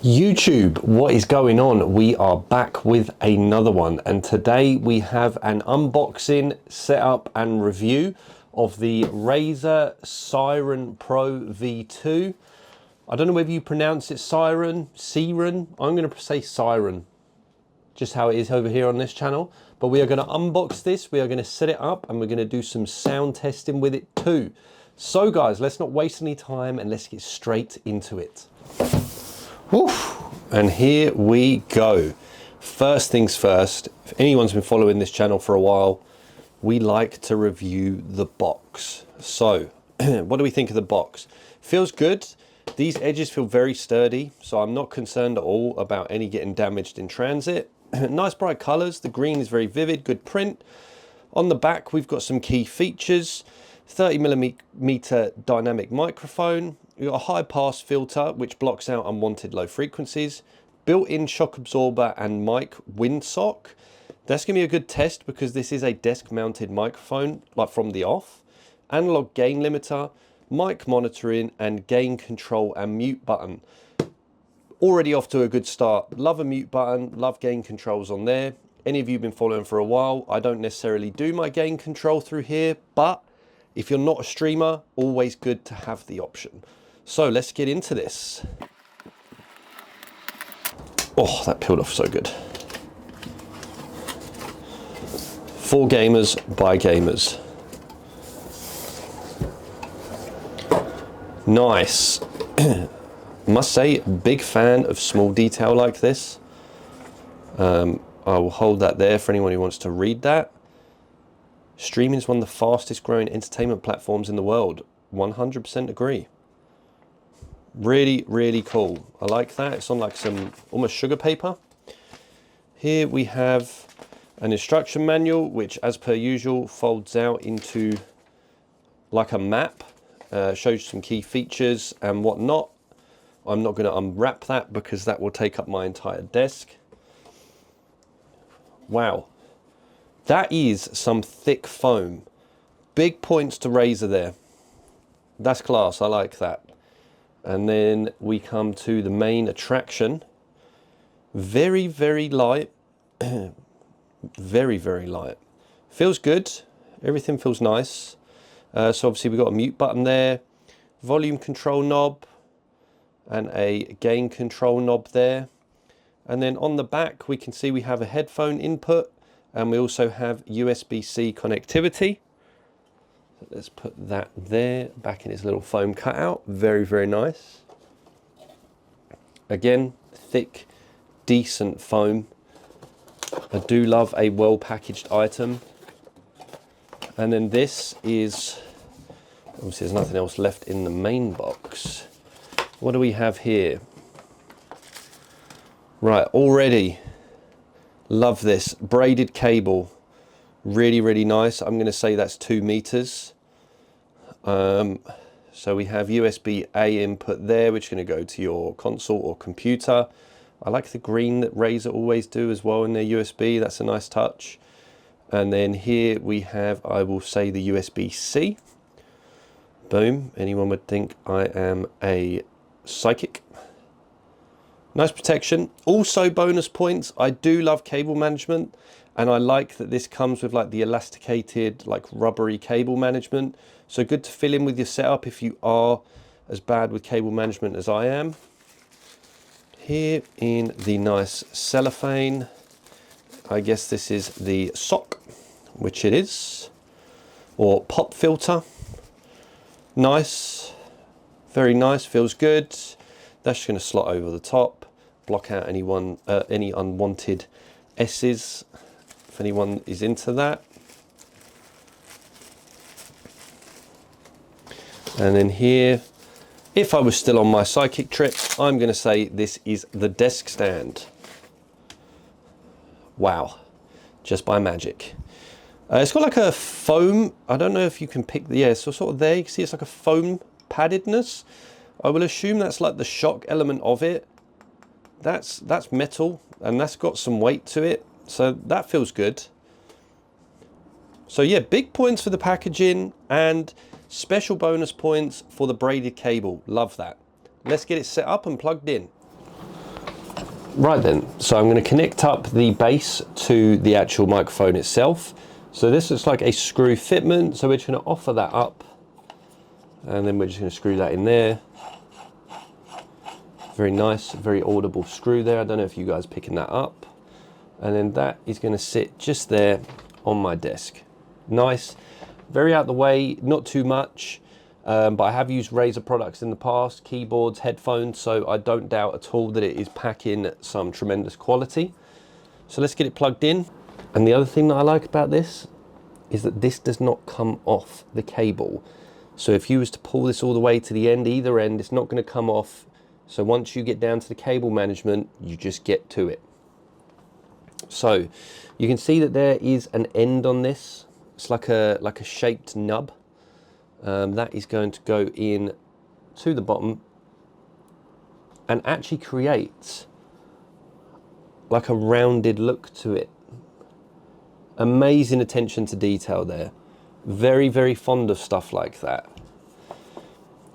YouTube, what is going on? We are back with another one, and today we have an unboxing, setup and review of the Razer Seiren Pro V2. I don't know whether you pronounce it Seiren. I'm going to say Seiren, just how it is over here on this channel. But we are going to unbox this, we are going to set it up, and we're going to do some sound testing with it too. So guys, let's not waste any time and let's get straight into it. Woof. And here we go. First things first, if anyone's been following this channel for a while, we like to review the box. So what do we think of the box? Feels good. These edges feel very sturdy, so I'm not concerned at all about any getting damaged in transit. Nice bright colors. The green is very vivid, good print. On the back we've got some key features. 30mm dynamic microphone. We've got a high pass filter which blocks out unwanted low frequencies, built-in shock absorber and mic windsock. That's going to be a good test because this is a desk mounted microphone, like from the off. Analog gain limiter, mic monitoring and gain control and mute button. Already off to a good start. Love a mute button, love gain controls on there. Any of you have been following for a while, I don't necessarily do my gain control through here, but if you're not a streamer, always good to have the option. So let's get into this. Oh, that peeled off so good. For gamers, by gamers. Nice. Must say, big fan of small detail like this. I will hold that there for anyone who wants to read that. Streaming is one of the fastest growing entertainment platforms in the world. 100% agree. Really, really cool. I like that. It's on like some almost sugar paper. Here we have an instruction manual, which as per usual folds out into like a map. Shows some key features and whatnot. I'm not going to unwrap that because that will take up my entire desk. Wow. That is some thick foam. Big points to Razer there. That's class, I like that. And then we come to the main attraction. Very, very light. Very, very light. Feels good. Everything feels nice. So obviously we've got a mute button there. Volume control knob. And a gain control knob there. And then on the back we can see we have a headphone input. And we also have USB-C connectivity. So let's put that there, back in its little foam cutout. Very, very nice. Again, thick, decent foam. I do love a well-packaged item. And then this is, obviously there's nothing else left in the main box. What do we have here? Right, already. Love this braided cable, really, really nice. I'm going to say that's 2 meters. So we have USB-A input there, which is going to go to your console or computer. I like the green that Razer always do as well in their USB. That's a nice touch. And then here we have, I will say, the USB-C. Boom. Anyone would think I am a psychic. Nice protection. Also bonus points. I do love cable management, and I like that this comes with like the elasticated, like rubbery cable management. So good to fill in with your setup if you are as bad with cable management as I am. Here in the nice cellophane, I guess this is the sock, which it is, or pop filter. Nice, very nice, feels good. That's just going to slot over the top, block out any unwanted S's, if anyone is into that. And then here, if I was still on my psychic trip, I'm going to say this is the desk stand. Wow, just by magic. It's got like a foam, I don't know if you can pick, yeah, so sort of there, you can see it's like a foam paddedness. I will assume that's like the shock element of it. That's metal and that's got some weight to it. So that feels good. So yeah, big points for the packaging and special bonus points for the braided cable. Love that. Let's get it set up and plugged in. Right then, so I'm going to connect up the base to the actual microphone itself. So this looks like a screw fitment, so we're just going to offer that up, and then we're just going to screw that in there. Very nice, very audible screw there. I don't know if you guys are picking that up. And then that is going to sit just there on my desk. Nice, very out the way, not too much. But I have used Razer products in the past, keyboards, headphones, so I don't doubt at all that it is packing some tremendous quality. So let's get it plugged in. And the other thing that I like about this is that this does not come off the cable. So if you was to pull this all the way to the end, either end, it's not going to come off. So once you get down to the cable management, you just get to it. So you can see that there is an end on this. It's like a shaped nub. That is going to go in to the bottom and actually creates like a rounded look to it. Amazing attention to detail there. Very, very fond of stuff like that.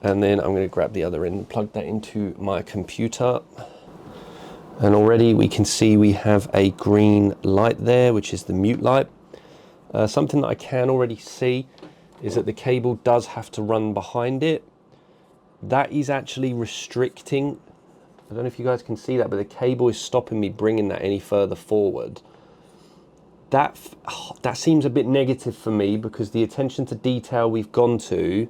And then I'm going to grab the other end and plug that into my computer. And already we can see we have a green light there, which is the mute light. Something that I can already see is that the cable does have to run behind it. That is actually restricting. I don't know if you guys can see that, but the cable is stopping me bringing that any further forward. That seems a bit negative for me because the attention to detail we've gone to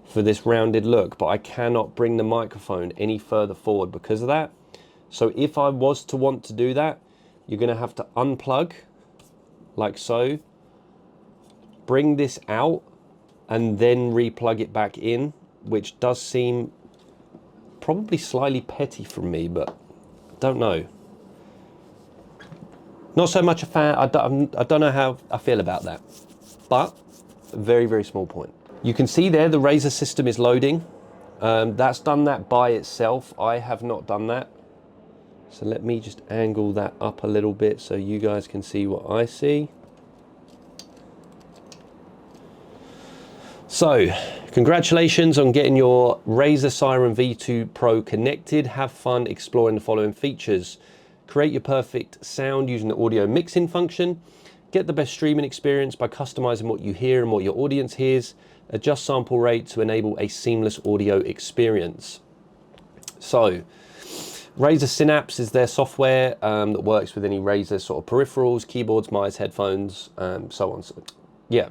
for this rounded look, but I cannot bring the microphone any further forward because of that. So if I was to want to do that, you're going to have to unplug like so, bring this out, and then replug it back in, which does seem probably slightly petty from me, but don't know. Not so much a fan. I don't know how I feel about that, but very, very small point. You can see there the Razer system is loading. That's done that by itself. I have not done that. So let me just angle that up a little bit so you guys can see what I see. So, congratulations on getting your Razer Seiren V2 Pro connected. Have fun exploring the following features. Create your perfect sound using the audio mixing function. Get the best streaming experience by customizing what you hear and what your audience hears. Adjust sample rate to enable a seamless audio experience. So, Razer Synapse is their software that works with any Razer sort of peripherals, keyboards, mice, headphones, so on.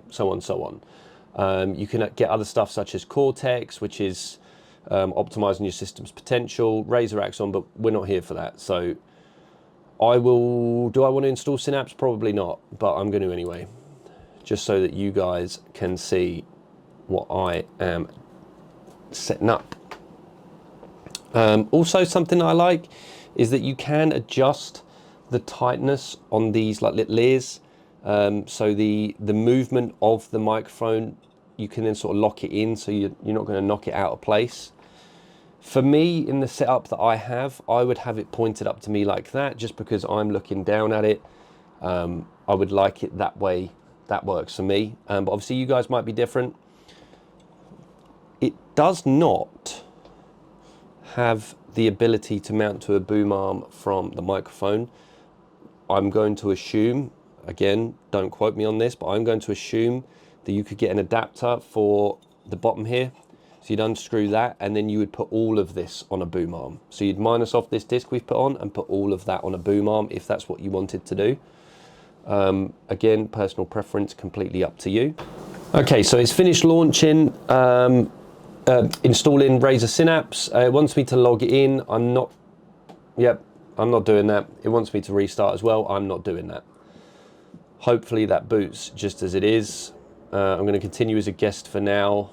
So on. You can get other stuff such as Cortex, which is optimizing your system's potential, Razer Axon, but we're not here for that. So do I want to install Synapse? Probably not, but I'm going to anyway, just so that you guys can see what I am setting up. Also, something I like is that you can adjust the tightness on these like little ears. So the movement of the microphone, you can then sort of lock it in so you're not going to knock it out of place. For me, in the setup that I would have it pointed up to me like that, just because I'm looking down at it. I would like it that way. That works for me. But obviously you guys might be different. It does not have the ability to mount to a boom arm from the microphone. I'm going to assume, again, don't quote me on this, but I'm going to assume that you could get an adapter for the bottom here. So you'd unscrew that and then you would put all of this on a boom arm. So you'd minus off this disc we've put on and put all of that on a boom arm if that's what you wanted to do. Again, personal preference, completely up to you. Okay, so it's finished launching, installing Razer Synapse. It wants me to log it in. I'm not doing that. It wants me to restart as well. I'm not doing that. Hopefully that boots just as it is. I'm going to continue as a guest for now.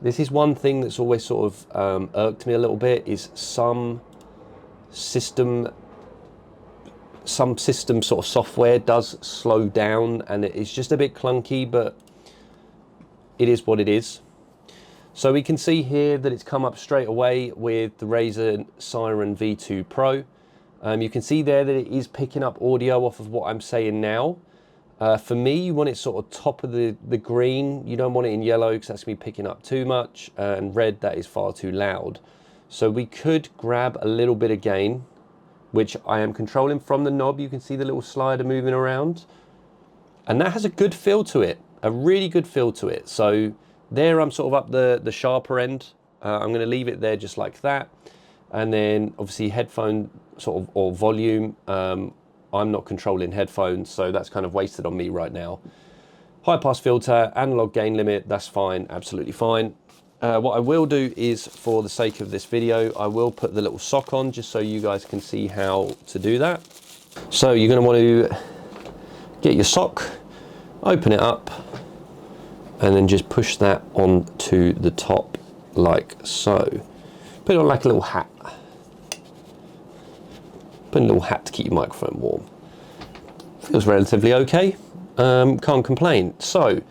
This is one thing that's always sort of irked me a little bit, is some system sort of software does slow down and it's just a bit clunky, but it is what it is. So we can see here that it's come up straight away with the Razer Seiren V2 Pro. You can see there that it is picking up audio off of what I'm saying now. For me, you want it sort of top of the green. You don't want it in yellow because that's going to be picking up too much. And red, that is far too loud. So we could grab a little bit of gain, which I am controlling from the knob. You can see the little slider moving around. And that has a good feel to it, a really good feel to it. So there I'm sort of up the sharper end. I'm going to leave it there just like that. And then obviously headphone sort of, or volume, I'm not controlling headphones, so that's kind of wasted on me right now. High pass filter, analog gain limit, that's fine, absolutely fine. What I will do is, for the sake of this video, I will put the little sock on just so you guys can see how to do that. So you're going to want to get your sock, open it up, and then just push that onto the top like so. Put it on like a little hat. Put a little hat to keep your microphone warm. Feels relatively okay. Can't complain. So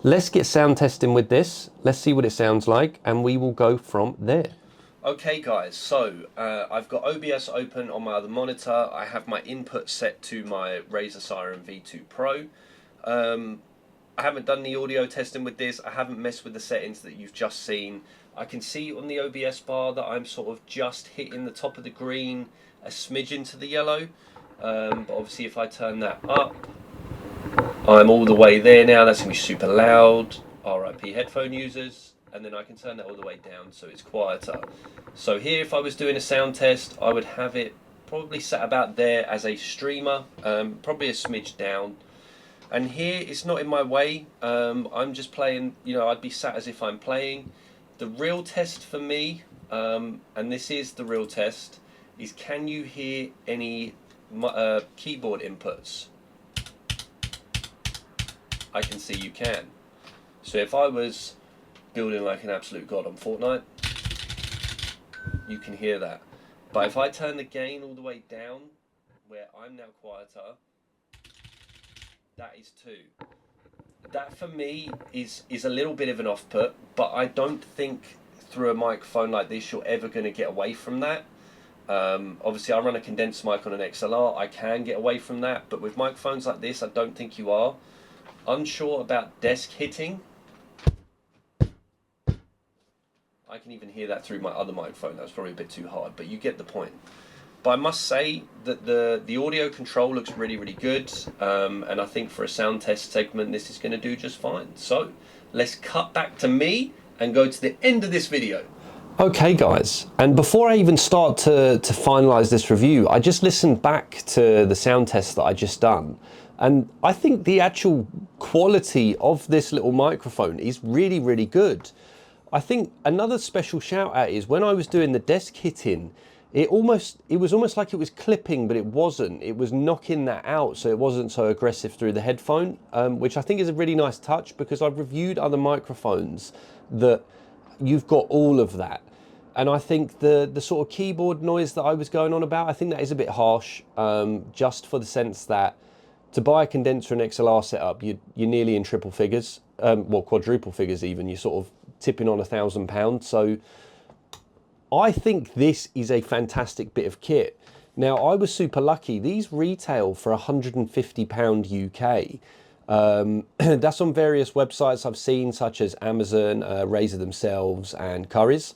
let's get sound testing with this. Let's see what it sounds like, and we will go from there. Okay guys, so I've got OBS open on my other monitor. I have my input set to my Razer Seiren V2 Pro. I haven't done the audio testing with this. I haven't messed with the settings that you've just seen. I can see on the OBS bar that I'm sort of just hitting the top of the green, a smidgen to the yellow. But obviously if I turn that up, I'm all the way there now. That's going to be super loud. RIP headphone users. And then I can turn that all the way down so it's quieter. So here, if I was doing a sound test, I would have it probably sat about there as a streamer, probably a smidge down. And here, it's not in my way. I'm just playing, you know, I'd be sat as if I'm playing. The real test for me, and this is the real test, is can you hear any keyboard inputs? I can see you can. So if I was building like an absolute god on Fortnite, you can hear that. But if I turn the gain all the way down, where I'm now quieter, that is 2. That for me is a little bit of an off-put, but I don't think through a microphone like this you're ever going to get away from that. Obviously I run a condensed mic on an XLR, I can get away from that, but with microphones like this I don't think you are. Unsure about desk hitting. I can even hear that through my other microphone. That was probably a bit too hard, but you get the point. But I must say that the audio control looks really, really good. And I think for a sound test segment, this is going to do just fine. So let's cut back to me and go to the end of this video. Okay guys, and before I even start to finalize this review, I just listened back to the sound test that I just done. And I think the actual quality of this little microphone is really, really good. I think another special shout out is when I was doing the desk hitting, it was almost like it was clipping, but it wasn't. It was knocking that out, so it wasn't so aggressive through the headphone, which I think is a really nice touch, because I've reviewed other microphones that you've got all of that. And I think the sort of keyboard noise that I was going on about, I think that is a bit harsh, just for the sense that to buy a condenser and XLR setup, you're nearly in triple figures, well, quadruple figures even. You're sort of tipping on £1,000. So I think this is a fantastic bit of kit. Now, I was super lucky. These retail for £150 UK. That's on various websites I've seen, such as Amazon, Razer themselves, and Curry's.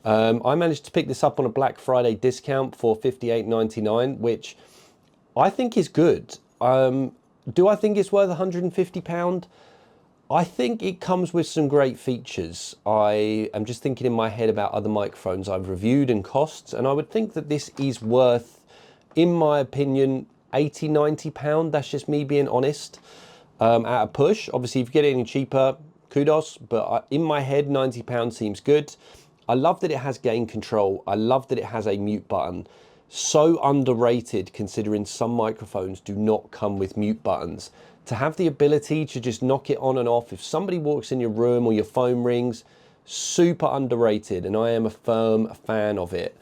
I managed to pick this up on a Black Friday discount for £58.99, which I think is good. Do I think it's worth £150? I think it comes with some great features. I am just thinking in my head about other microphones I've reviewed and costs, and I would think that this is worth, in my opinion, £80, £90. That's just me being honest. At a push, obviously if you get it any cheaper, kudos, but in my head, £90 seems good. I love that it has gain control. I love that it has a mute button. So underrated, considering some microphones do not come with mute buttons. To have the ability to just knock it on and off if somebody walks in your room or your phone rings, super underrated, and I am a firm fan of it.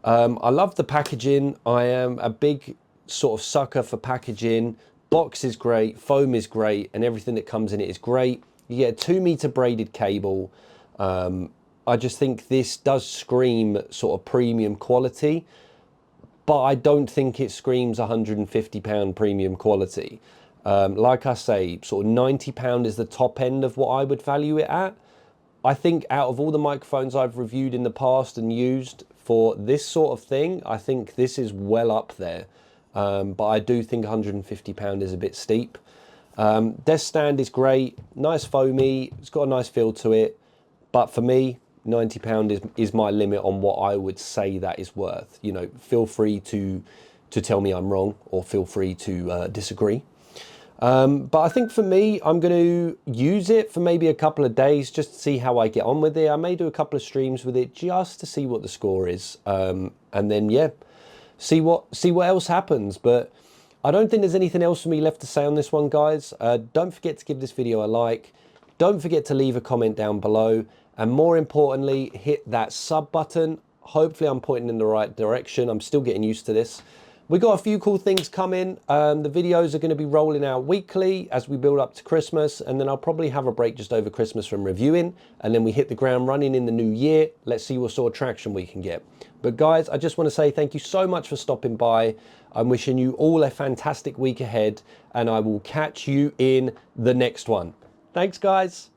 I love the packaging. I am a big sort of sucker for packaging. Box is great, foam is great, and everything that comes in it is great. You get a 2-meter braided cable. I just think this does scream sort of premium quality, but I don't think it screams £150 premium quality. Like I say, sort of £90 is the top end of what I would value it at. I think out of all the microphones I've reviewed in the past and used, for this sort of thing, I think this is well up there. But I do think £150 is a bit steep. Desk stand is great, nice foamy, it's got a nice feel to it. But for me, £90 is my limit on what I would say that is worth. You know, feel free to tell me I'm wrong, or feel free to disagree. But I think for me, I'm going to use it for maybe a couple of days just to see how I get on with it. I may do a couple of streams with it just to see what the score is. And then, yeah, see what else happens. But I don't think there's anything else for me left to say on this one, guys. Don't forget to give this video a like. Don't forget to leave a comment down below. And more importantly, hit that sub button. Hopefully I'm pointing in the right direction. I'm still getting used to this. We got a few cool things coming. The videos are going to be rolling out weekly as we build up to Christmas, and then I'll probably have a break just over Christmas from reviewing, and then we hit the ground running in the new year. Let's see what sort of traction we can get. But guys, I just want to say thank you so much for stopping by. I'm wishing you all a fantastic week ahead, and I will catch you in the next one. Thanks, guys.